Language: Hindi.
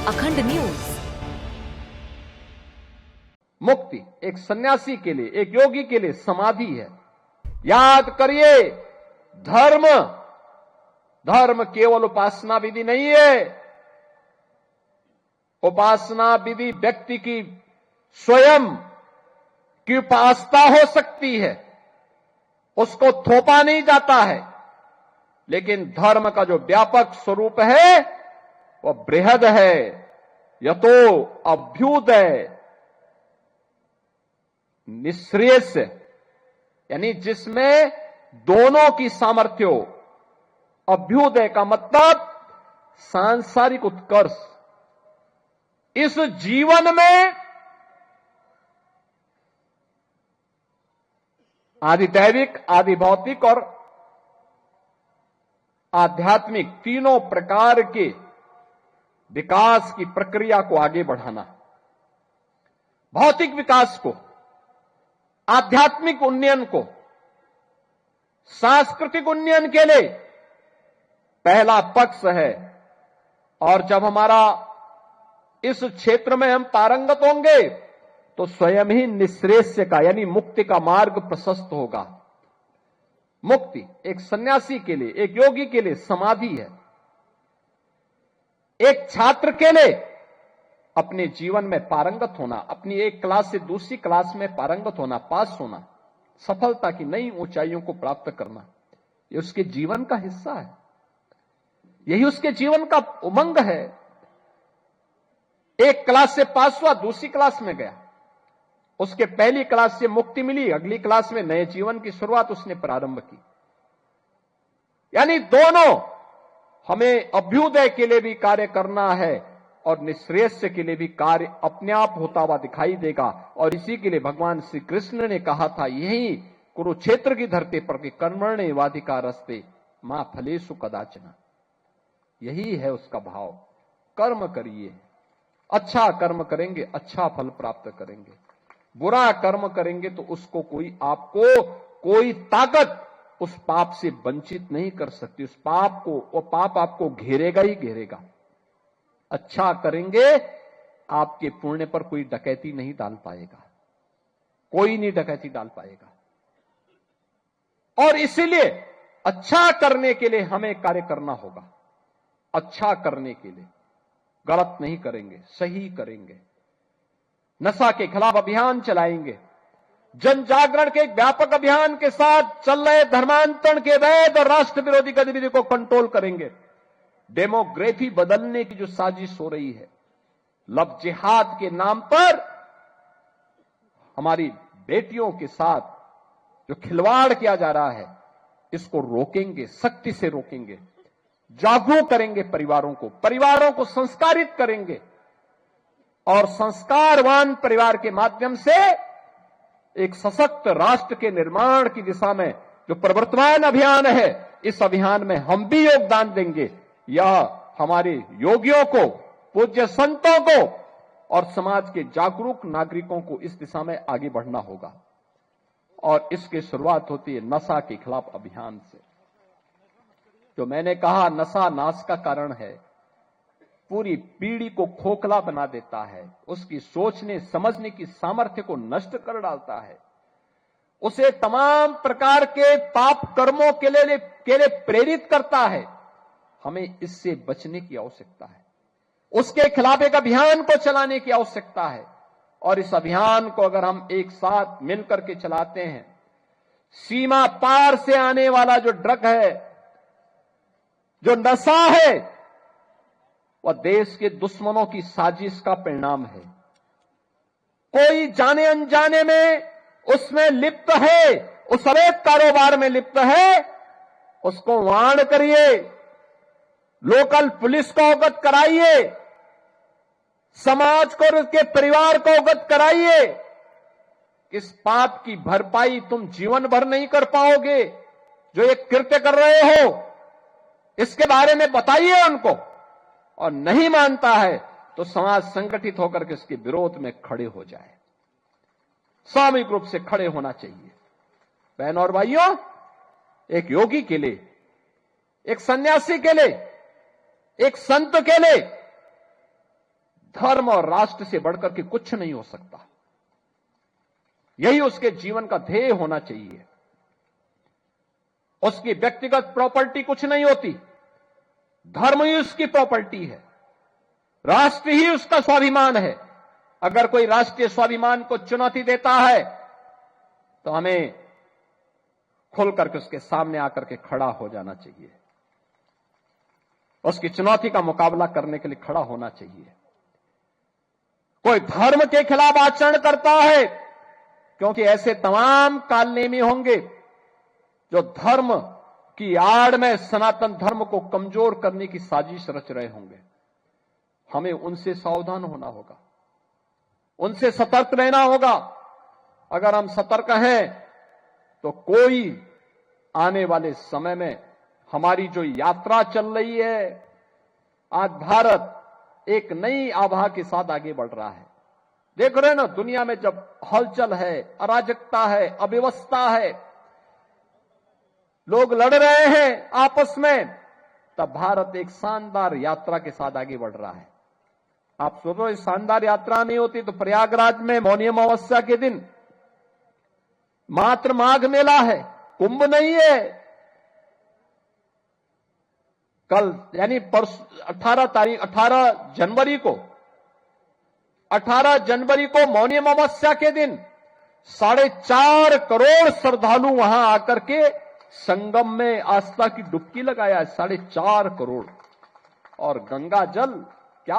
अखंड न्यूज। मुक्ति एक सन्यासी के लिए, एक योगी के लिए समाधि है। याद करिए, धर्म धर्म केवल उपासना विधि नहीं है। उपासना विधि व्यक्ति की स्वयं की उपासना हो सकती है, उसको थोपा नहीं जाता है। लेकिन धर्म का जो व्यापक स्वरूप है वह बृहद है, यतो अभ्युदय निःश्रेयस, यानी जिसमें दोनों की सामर्थ्य हो। अभ्युदय का मतलब सांसारिक उत्कर्ष। इस जीवन में आदि दैविक, आदि भौतिक और आध्यात्मिक तीनों प्रकार के विकास की प्रक्रिया को आगे बढ़ाना। भौतिक विकास को, आध्यात्मिक उन्नयन को, सांस्कृतिक उन्नयन के लिए पहला पक्ष है। और जब हमारा इस क्षेत्र में हम पारंगत होंगे तो स्वयं ही निःश्रेयस का यानी मुक्ति का मार्ग प्रशस्त होगा। मुक्ति एक सन्यासी के लिए, एक योगी के लिए समाधि है। एक छात्र के लिए अपने जीवन में पारंगत होना, अपनी एक क्लास से दूसरी क्लास में पारंगत होना, पास होना, सफलता की नई ऊंचाइयों को प्राप्त करना, यह उसके जीवन का हिस्सा है। यही उसके जीवन का उमंग है। एक क्लास से पास हुआ, दूसरी क्लास में गया, उसके पहली क्लास से मुक्ति मिली, अगली क्लास में नए जीवन की शुरुआत उसने प्रारंभ की। यानी दोनों, हमें अभ्युदय के लिए भी कार्य करना है और निःश्रेयस के लिए भी कार्य अपने आप होता हुआ दिखाई देगा। और इसी के लिए भगवान श्री कृष्ण ने कहा था, यही कुरुक्षेत्र की धरती पर कि कर्मण्येवाधिकारस्ते मां फलेषु कदाचन। यही है उसका भाव। कर्म करिए, अच्छा कर्म करेंगे अच्छा फल प्राप्त करेंगे, बुरा कर्म करेंगे तो उसको आपको कोई ताकत उस पाप से वंचित नहीं कर सकती। उस पाप को, वो पाप आपको घेरेगा ही घेरेगा। अच्छा करेंगे, आपके पुण्य पर कोई डकैती नहीं डाल पाएगा, कोई नहीं डकैती डाल पाएगा। और इसीलिए अच्छा करने के लिए हमें कार्य करना होगा। अच्छा करने के लिए गलत नहीं करेंगे, सही करेंगे। नशा के खिलाफ अभियान चलाएंगे। जन जागरण के एक व्यापक अभियान के साथ चल रहे धर्मांतरण के वैध और राष्ट्र विरोधी गतिविधि को कंट्रोल करेंगे। डेमोग्राफी बदलने की जो साजिश हो रही है, लव जिहाद के नाम पर हमारी बेटियों के साथ जो खिलवाड़ किया जा रहा है, इसको रोकेंगे, सख्ती से रोकेंगे। जागरूक करेंगे परिवारों को संस्कारित करेंगे और संस्कारवान परिवार के माध्यम से एक सशक्त राष्ट्र के निर्माण की दिशा में जो प्रवर्तमान अभियान है, इस अभियान में हम भी योगदान देंगे। यह हमारे योगियों को, पूज्य संतों को और समाज के जागरूक नागरिकों को इस दिशा में आगे बढ़ना होगा। और इसकी शुरुआत होती है नशा के खिलाफ अभियान से। जो मैंने कहा, नशा नाश का कारण है, पूरी पीढ़ी को खोखला बना देता है, उसकी सोचने समझने की सामर्थ्य को नष्ट कर डालता है, उसे तमाम प्रकार के पाप कर्मों के लिए प्रेरित करता है। हमें इससे बचने की आवश्यकता है, उसके खिलाफ एक अभियान को चलाने की आवश्यकता है। और इस अभियान को अगर हम एक साथ मिलकर के चलाते हैं, सीमा पार से आने वाला जो ड्रग है, जो नशा है, वह देश के दुश्मनों की साजिश का परिणाम है। कोई जाने अनजाने में उसमें लिप्त है, उस अवैध कारोबार में लिप्त है, उसको वार्न करिए, लोकल पुलिस को अवगत कराइए, समाज को और उसके परिवार को अवगत कराइए। इस पाप की भरपाई तुम जीवन भर नहीं कर पाओगे। जो ये कृत्य कर रहे हो, इसके बारे में बताइए उनको। और नहीं मानता है तो समाज संगठित होकर के इसके विरोध में खड़े हो जाए। सामूहिक रूप से खड़े होना चाहिए। बहनों और भाइयों, एक योगी के लिए, एक सन्यासी के लिए, एक संत के लिए धर्म और राष्ट्र से बढ़कर के कुछ नहीं हो सकता। यही उसके जीवन का ध्येय होना चाहिए। उसकी व्यक्तिगत प्रॉपर्टी कुछ नहीं होती, धर्म ही उसकी प्रॉपर्टी है, राष्ट्र ही उसका स्वाभिमान है। अगर कोई राष्ट्रीय स्वाभिमान को चुनौती देता है तो हमें खुल करके उसके सामने आकर के खड़ा हो जाना चाहिए, उसकी चुनौती का मुकाबला करने के लिए खड़ा होना चाहिए। कोई धर्म के खिलाफ आचरण करता है, क्योंकि ऐसे तमाम कालनेमी होंगे जो धर्म की आड़ में सनातन धर्म को कमजोर करने की साजिश रच रहे होंगे। हमें उनसे सावधान होना होगा, उनसे सतर्क रहना होगा। अगर हम सतर्क हैं तो कोई आने वाले समय में हमारी जो यात्रा चल रही है, आज भारत एक नई आभा के साथ आगे बढ़ रहा है। देख रहे हैं ना, दुनिया में जब हलचल है, अराजकता है, अव्यवस्था है, लोग लड़ रहे हैं आपस में, तब भारत एक शानदार यात्रा के साथ आगे बढ़ रहा है। आप सोचो, इस शानदार यात्रा नहीं होती तो प्रयागराज में मौनी अमावस्या के दिन मात्र माघ मेला है, कुंभ नहीं है। कल यानी 18 जनवरी को मौनी अमावस्या के दिन 4.5 करोड़ श्रद्धालु वहां आकर के संगम में आस्था की डुबकी लगाया है। 4.5 करोड़। और गंगा जल क्या